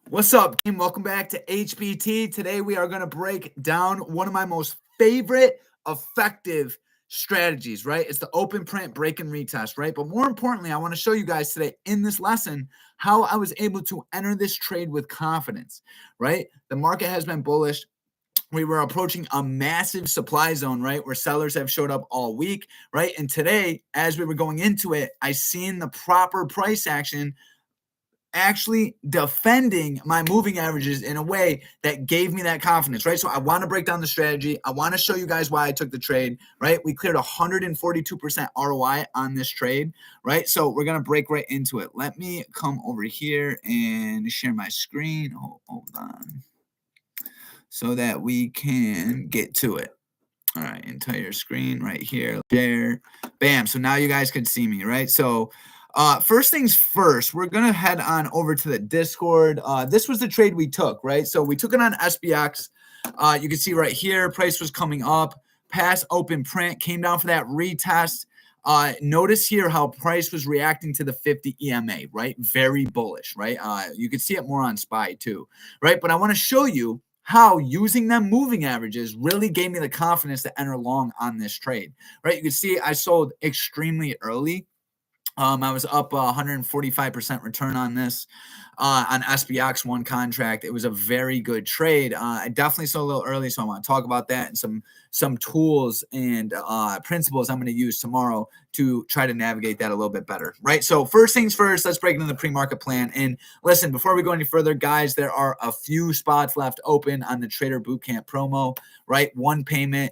What's up, team? Welcome back to HBT. Today we are going to break down one of my most favorite effective strategies, right? It's the open print break and retest, right? But more importantly, I want to show you guys today in this lesson how I was able to enter this trade with confidence, right? The market has been bullish. We were approaching a massive supply zone, right? Where sellers have showed up all week, right? And today, as we were going into it, I seen the proper price action actually defending my moving averages in a way that gave me that confidence, right? So I want to break down the strategy. I want to show you guys why I took the trade, right? We cleared 142% ROI on this trade, right? So we're going to break right into it. Let me come over here and share my screen. Hold on. So that we can get to it. All right, entire screen right here. Share. Bam. So now you guys can see me, right? So first things first, we're going to head on over to the Discord. This was the trade we took, right? So we took it on SPX. You can see right here, price was coming up. Past open print, came down for that retest. Notice here how price was reacting to the 50 EMA, right? Very bullish, right? You can see it more on SPY too, right? But I want to show you how using them moving averages really gave me the confidence to enter long on this trade, right? You can see I sold extremely early. I was up 145% return on this on SPX one contract. It was a very good trade. I definitely sold a little early, so I want to talk about that and some tools and principles I'm going to use tomorrow to try to navigate that a little bit better, right? So first things first, let's break into the pre-market plan. And listen, before we go any further, guys, there are a few spots left open on the Trader Bootcamp promo, right? One payment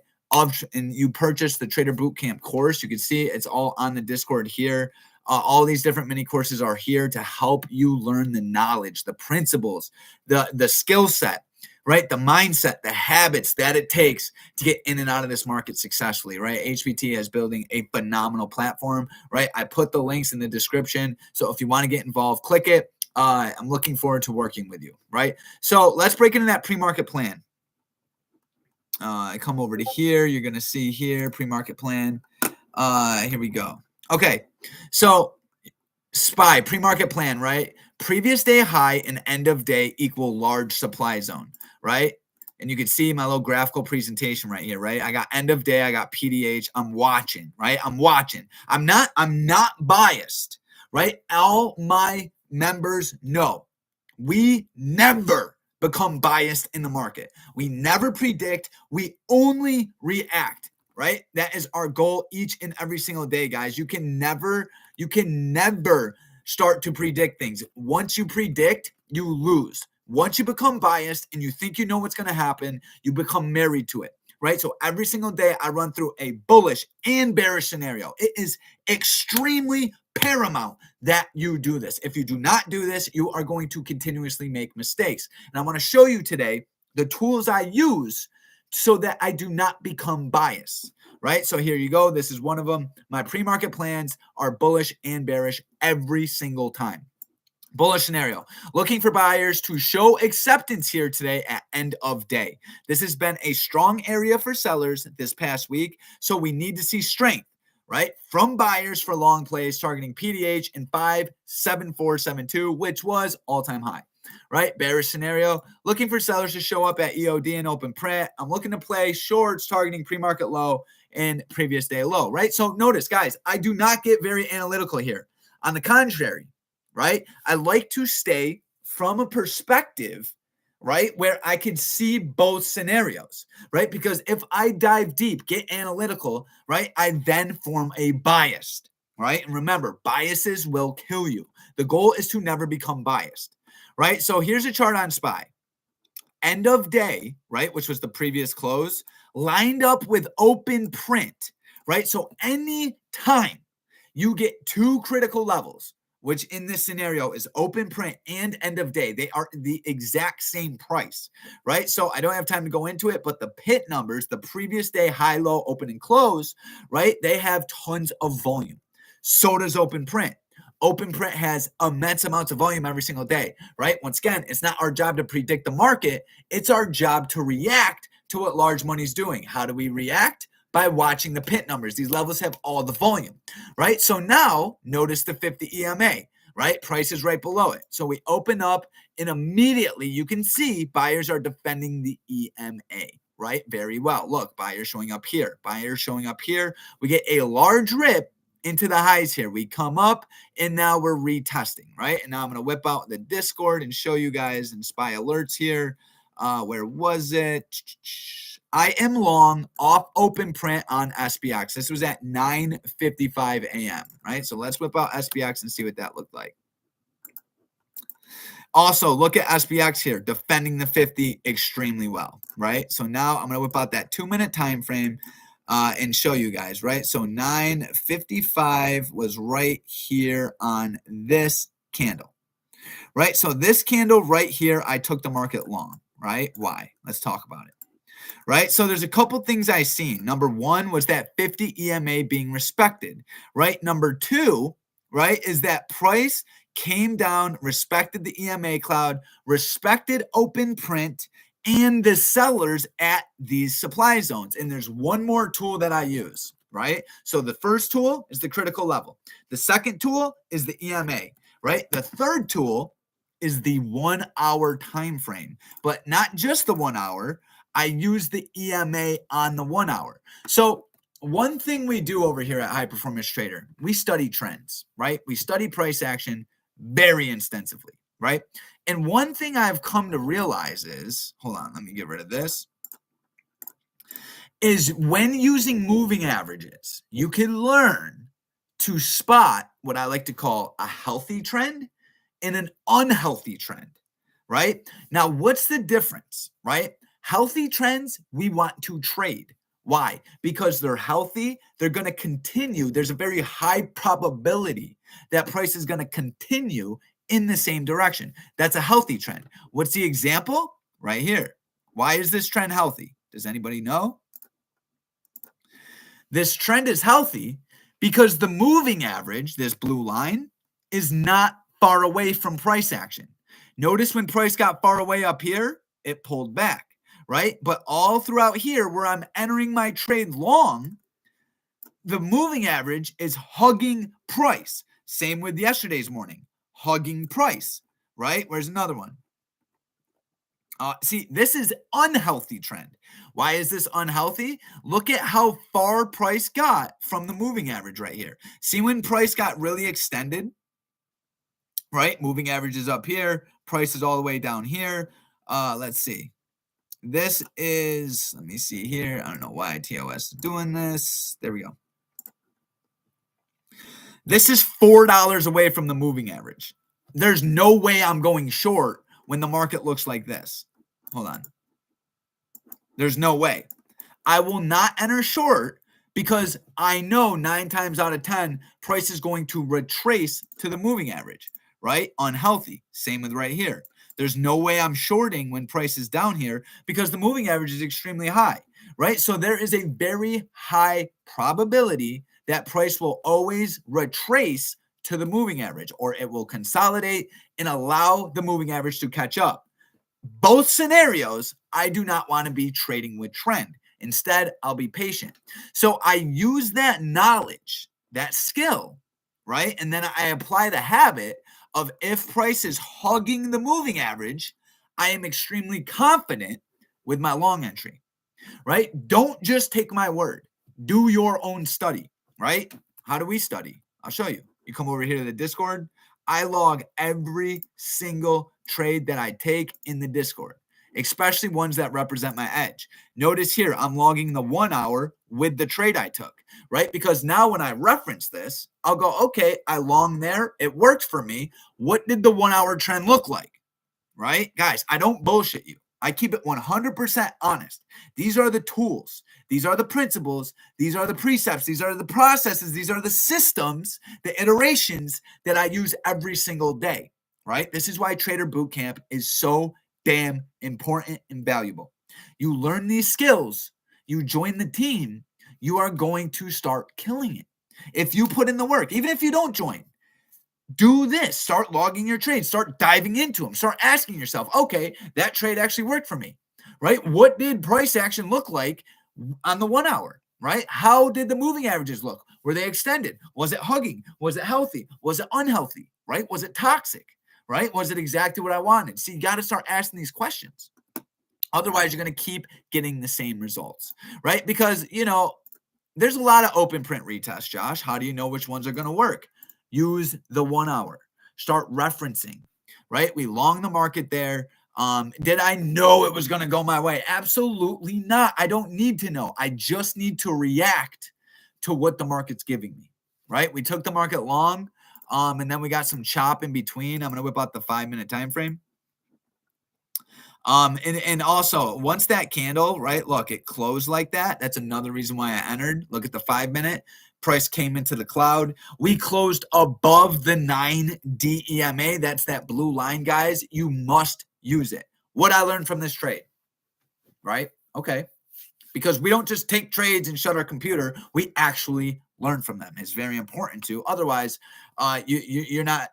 and you purchase the Trader Bootcamp course. You can see it's all on the Discord here. All these different mini courses are here to help you learn the knowledge, the principles, the skill set, right? The mindset, the habits that it takes to get in and out of this market successfully, right? HBT is building a phenomenal platform, right? I put the links in the description. So if you want to get involved, click it. I'm looking forward to working with you, right? So let's break into that pre-market plan. I come over to here. You're going to see here, pre-market plan. Here we go. Okay, so SPY, pre-market plan, right? Previous day high and end of day equal large supply zone, right? And you can see my little graphical presentation right here, right? I got end of day, I got PDH. I'm watching, right? I'm watching. I'm not biased, right? All my members know we never become biased in the market. We never predict. We only react, right? That is our goal each and every single day, guys. You can never start to predict things. Once you predict, you lose. Once you become biased and you think you know what's going to happen, you become married to it, right? So every single day I run through a bullish and bearish scenario. It is extremely paramount that you do this. If you do not do this, you are going to continuously make mistakes. And I want to show you today the tools I use so that I do not become biased, right? So here you go. This is one of them. My pre-market plans are bullish and bearish every single time. Bullish scenario. Looking for buyers to show acceptance here today at end of day. This has been a strong area for sellers this past week, so we need to see strength, right? From buyers for long plays targeting PDH in 57472, which was all-time high. Right? Bearish scenario. Looking for sellers to show up at EOD and open print. I'm looking to play shorts targeting pre-market low and previous day low, right? So notice, guys, I do not get very analytical here. On the contrary, right? I like to stay from a perspective, right, where I can see both scenarios, right? Because if I dive deep, get analytical, right, I then form a bias, right? And remember, biases will kill you. The goal is to never become biased. Right? So here's a chart on SPY. End of day, right, which was the previous close, lined up with open print, right? So any time you get two critical levels, which in this scenario is open print and end of day, they are the exact same price, right? So I don't have time to go into it, but the pit numbers, the previous day high, low, open, and close, right? They have tons of volume. So does open print. Open print has immense amounts of volume every single day, right? Once again, it's not our job to predict the market. It's our job to react to what large money is doing. How do we react? By watching the pit numbers. These levels have all the volume, right? So now notice the 50 EMA, right? Price is right below it. So we open up and immediately you can see buyers are defending the EMA, right? Very well. Look, buyers showing up here, buyers showing up here. We get a large rip into the highs here. We come up and now we're retesting, right? And now I'm going to whip out the Discord and show you guys and spy alerts here. Where was it? I am long off open print on SPX. This was at 9:55 a.m., right? So let's whip out SPX and see what that looked like. Also, look at SPX here, defending the 50 extremely well, right? So now I'm going to whip out that 2-minute time frame and show you guys, right? So 9:55 was right here on this candle, right? So this candle right here, I took the market long, right? Why? Let's talk about it, right? So there's a couple things I seen. Number one was that 50 EMA being respected, right? Number two, right, is that price came down, respected the EMA cloud, respected open print, and the sellers at these supply zones. And there's one more tool that I use, right? So the first tool is the critical level. The second tool is the EMA, right? The third tool is the 1 hour time frame, but not just the 1 hour. I use the EMA on the 1 hour. So one thing we do over here at High Performance Trader, we study trends, right? We study price action very extensively, right? And one thing I've come to realize is, hold on, let me get rid of this, is when using moving averages, you can learn to spot what I like to call a healthy trend and an unhealthy trend, right? Now, what's the difference, right? Healthy trends, we want to trade. Why? Because they're healthy, they're going to continue. There's a very high probability that price is going to continue in the same direction. That's a healthy trend. What's the example? Right here. Why is this trend healthy? Does anybody know? This trend is healthy because the moving average, this blue line, is not far away from price action. Notice when price got far away up here, it pulled back, right? But all throughout here where I'm entering my trade long, the moving average is hugging price. Same with yesterday's morning, hugging price, right? Where's another one? See, this is unhealthy trend. Why is this unhealthy? Look at how far price got from the moving average right here. See when price got really extended, right? Moving average is up here. Price is all the way down here. Let's see. This is, let me see here. I don't know why TOS is doing this. There we go. This is $4 away from the moving average. There's no way I'm going short when the market looks like this. Hold on. There's no way. I will not enter short because I know 9 times out of 10, price is going to retrace to the moving average, right? Unhealthy. Same with right here. There's no way I'm shorting when price is down here because the moving average is extremely high, right? So there is a very high probability that price will always retrace to the moving average, or it will consolidate and allow the moving average to catch up. Both scenarios, I do not want to be trading with trend. Instead, I'll be patient. So I use that knowledge, that skill, right? And then I apply the habit of if price is hugging the moving average, I am extremely confident with my long entry, right? Don't just take my word. Do your own study, right? How do we study? I'll show you. You come over here to the Discord. I log every single trade that I take in the Discord, especially ones that represent my edge. Notice here, I'm logging the 1 hour with the trade I took, right? Because now when I reference this, I'll go, okay, I long there. It worked for me. What did the 1 hour trend look like, right? Guys, I don't bullshit you. I keep it 100% honest. These are the tools. These are the principles. These are the precepts. These are the processes. These are the systems, the iterations that I use every single day, right? This is why Trader Bootcamp is so damn important and valuable. You learn these skills, you join the team, you are going to start killing it. If you put in the work, even if you don't join, do this. Start logging your trades. Start diving into them. Start asking yourself, okay, that trade actually worked for me, right? What did price action look like on the 1 hour, right? How did the moving averages look? Were they extended? Was it hugging? Was it healthy? Was it unhealthy, right? Was it toxic, right? Was it exactly what I wanted? See, you got to start asking these questions. Otherwise, you're going to keep getting the same results, right? Because, there's a lot of open print retests, Josh. How do you know which ones are going to work? Use the 1 hour. Start referencing, right? We long the market there. Did I know it was going to go my way? Absolutely not. I don't need to know. I just need to react to what the market's giving me, right? We took the market long, and then we got some chop in between. I'm going to whip out the 5-minute time frame. And also once that candle, right? Look, it closed like that. That's another reason why I entered. Look at the 5-minute. Price came into the cloud. We closed above the 9 DEMA. That's that blue line, guys. You must use it. What I learned from this trade, right? Okay. Because we don't just take trades and shut our computer. We actually learn from them. It's very important to. Otherwise, you're not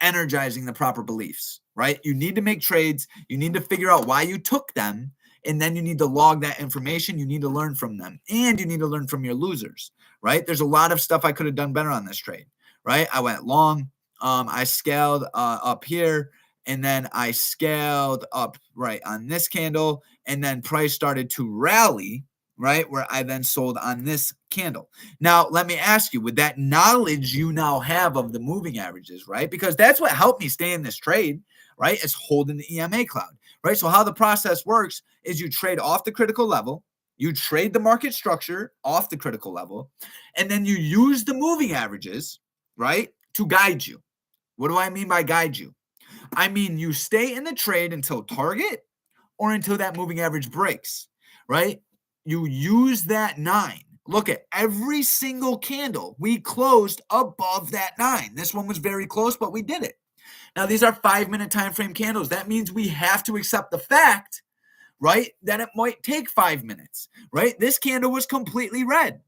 energizing the proper beliefs, right? You need to make trades. You need to figure out why you took them. And then you need to log that information. You need to learn from them. And you need to learn from your losers, right? There's a lot of stuff I could have done better on this trade, right? I went long. I scaled up here. And then I scaled up right on this candle. And then price started to rally, right? Where I then sold on this candle. Now, let me ask you, with that knowledge you now have of the moving averages, right? Because that's what helped me stay in this trade, right? It's holding the EMA cloud, right? So how the process works is you trade off the critical level, you trade the market structure off the critical level, and then you use the moving averages, right, to guide you. What do I mean by guide you? I mean, you stay in the trade until target or until that moving average breaks, right? You use that 9. Look at every single candle. We closed above that 9. This one was very close, but we did it. Now, these are 5-minute time frame candles. That means we have to accept the fact, right, that it might take 5 minutes, right? This candle was completely red.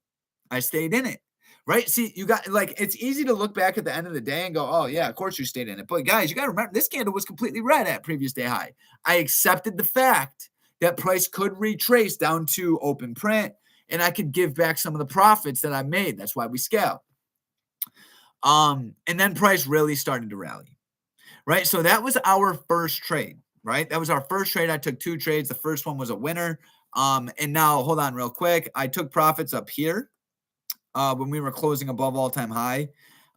I stayed in it. Right? See, you got it's easy to look back at the end of the day and go, oh, yeah, of course you stayed in it. But guys, you got to remember this candle was completely red at previous day high. I accepted the fact that price could retrace down to open print and I could give back some of the profits that I made. That's why we scale. And then price really started to rally. Right? So that was our first trade, right? That was our first trade. I took 2 trades. The first one was a winner. And now hold on real quick. I took profits up here. When we were closing above all-time high,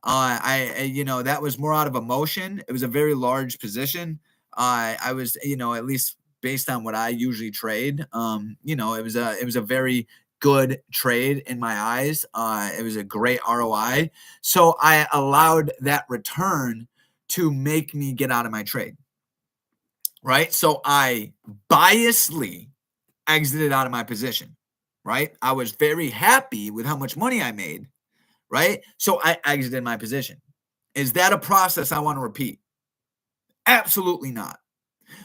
that was more out of emotion. It was a very large position. I was, at least based on what I usually trade, it was a very good trade in my eyes. It was a great ROI. So I allowed that return to make me get out of my trade, right? So I biasly exited out of my position. Right? I was very happy with how much money I made, right? So I exited my position. Is that a process I want to repeat? Absolutely not,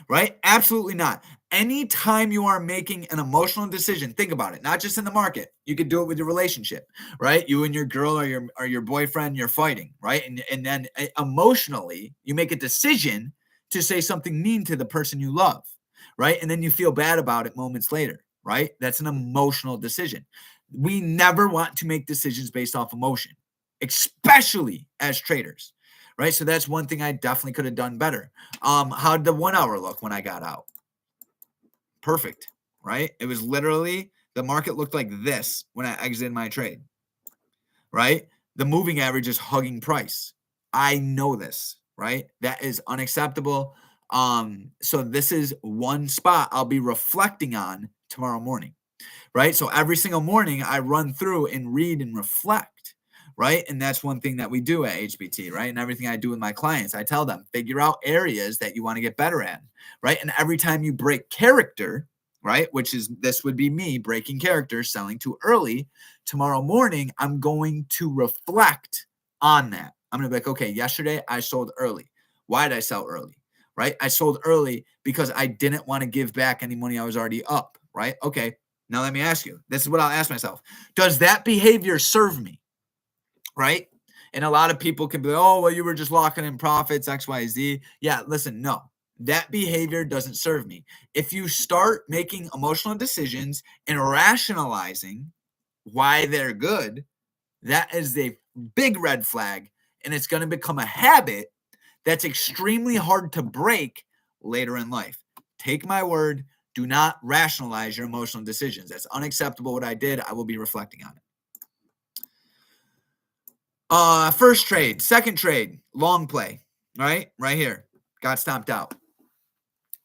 right? Absolutely not. Anytime you are making an emotional decision, think about it, not just in the market. You could do it with your relationship, right? You and your girl or your boyfriend, you're fighting, right? And then emotionally, you make a decision to say something mean to the person you love, right? And then you feel bad about it moments later. Right? That's an emotional decision. We never want to make decisions based off emotion, especially as traders, right? So that's one thing I definitely could have done better. How did the 1 hour look when I got out? Perfect, right? It was literally, the market looked like this when I exited my trade, right? The moving average is hugging price. I know this, right? That is unacceptable. So this is one spot I'll be reflecting on tomorrow morning, right? So every single morning I run through and read and reflect, right? And that's one thing that we do at HBT, right? And everything I do with my clients, I tell them, figure out areas that you want to get better at, right? And every time you break character, right, this would be me breaking character, selling too early, tomorrow morning, I'm going to reflect on that. I'm going to be like, okay, yesterday I sold early. Why did I sell early? Right? I sold early because I didn't want to give back any money I was already up, right? Okay, now let me ask you. This is what I'll ask myself. Does that behavior serve me, right? And a lot of people can be, oh, well, you were just locking in profits, X, Y, Z. Yeah, listen, no. That behavior doesn't serve me. If you start making emotional decisions and rationalizing why they're good, that is a big red flag, and it's going to become a habit that's extremely hard to break later in life. Take my word. Do not rationalize your emotional decisions. That's unacceptable what I did. I will be reflecting on it. First trade, second trade, long play, right here. Got stomped out.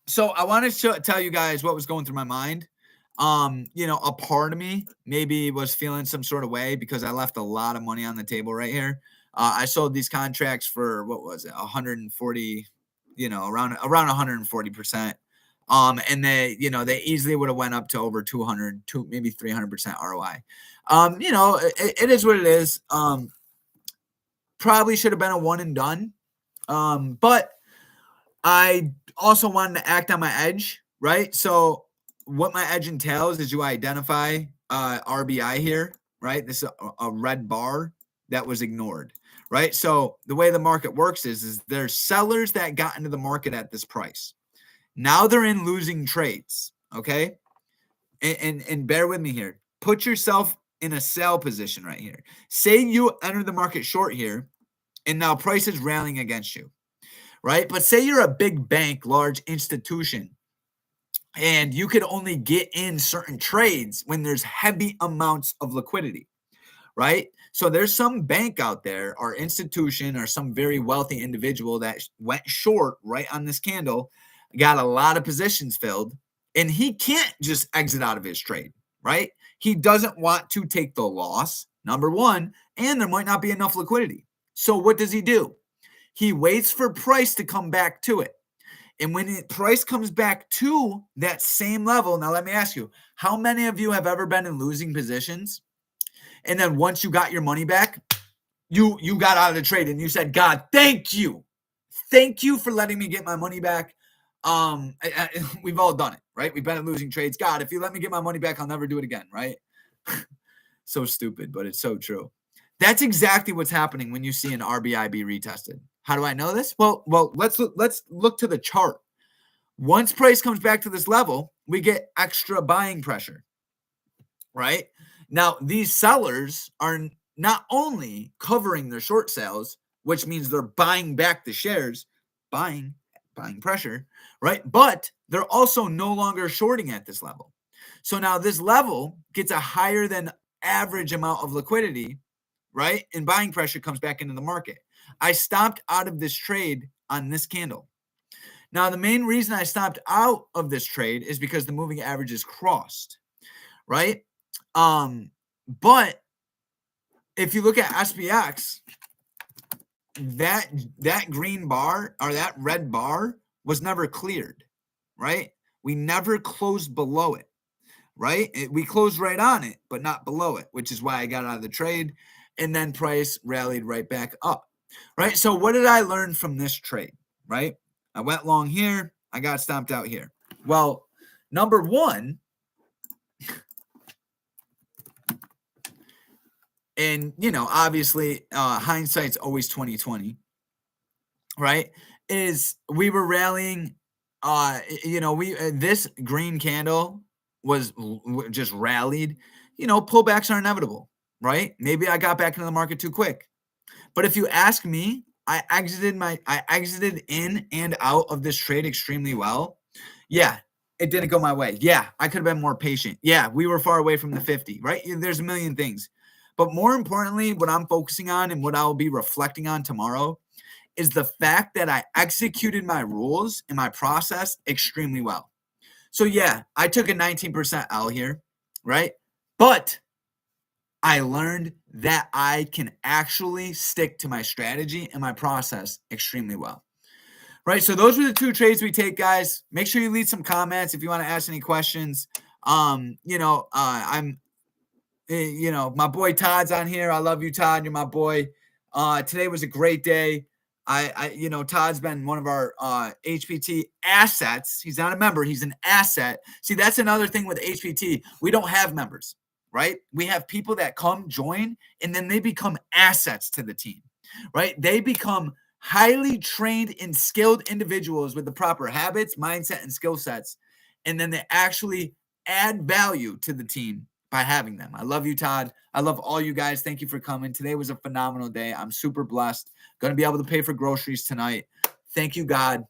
So I wanted to tell you guys what was going through my mind. A part of me maybe was feeling some sort of way because I left a lot of money on the table right here. I sold these contracts for, what was it, 140, around 140%. And they easily would have went up to over 200, maybe 300% ROI. It is what it is. Probably should have been a one and done. But I also wanted to act on my edge, right? So what my edge entails is you identify RBI here, right? This is a red bar that was ignored, right? So the way the market works is there's sellers that got into the market at this price. Now they're in losing trades, okay? And bear with me here. Put yourself in a sell position right here. Say you enter the market short here, and now price is rallying against you, right? But say you're a big bank, large institution, and you could only get in certain trades when there's heavy amounts of liquidity, right? So there's some bank out there or institution or some very wealthy individual that went short right on this candle, got a lot of positions filled, and he can't just exit out of his trade, right? He doesn't want to take the loss, number one, and there might not be enough liquidity. So what does he do? He waits for price to come back to it. And when price comes back to that same level, now let me ask you, how many of you have ever been in losing positions? And then once you got your money back, you got out of the trade and you said, God, thank you. Thank you for letting me get my money back. We've all done it, right? We've been in losing trades. God, if you let me get my money back, I'll never do it again, right? So stupid, but it's so true. That's exactly what's happening when you see an RBI be retested. How do I know this? Well, let's look to the chart. Once price comes back to this level, we get extra buying pressure, right? Now, these sellers are not only covering their short sales, which means they're buying back the shares, buying pressure, right? But they're also no longer shorting at this level. So now this level gets a higher than average amount of liquidity, right? And buying pressure comes back into the market. I stopped out of this trade on this candle. Now, the main reason I stopped out of this trade is because the moving average is crossed, right? But if you look at SPX, that green bar or that red bar was never cleared, right? We never closed below it, right? We closed right on it, but not below it, which is why I got out of the trade. And then price rallied right back up, right? So what did I learn from this trade, right? I went long here. I got stomped out here. Well, number one, and, obviously hindsight's always 20/20, right? Is we were rallying, this green candle was just rallied. Pullbacks are inevitable, right? Maybe I got back into the market too quick. But if you ask me, I exited in and out of this trade extremely well. Yeah, it didn't go my way. Yeah, I could have been more patient. Yeah, we were far away from the 50, right? There's a million things. But more importantly, what I'm focusing on and what I'll be reflecting on tomorrow is the fact that I executed my rules and my process extremely well. So yeah, I took a 19% L here, right? But I learned that I can actually stick to my strategy and my process extremely well. Right, so those were the two trades we take, guys. Make sure you leave some comments if you want to ask any questions. I'm my boy Todd's on here. I love you, Todd. You're my boy. Today was a great day. Todd's been one of our HPT assets. He's not a member. He's an asset. See, that's another thing with HPT. We don't have members, right? We have people that come, join, and then they become assets to the team, right? They become highly trained and skilled individuals with the proper habits, mindset, and skill sets. And then they actually add value to the team by having them. I love you, Todd. I love all you guys. Thank you for coming. Today was a phenomenal day. I'm super blessed. Going to be able to pay for groceries tonight. Thank you, God.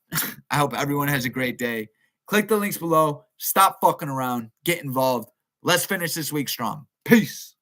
I hope everyone has a great day. Click the links below. Stop fucking around. Get involved. Let's finish this week strong. Peace.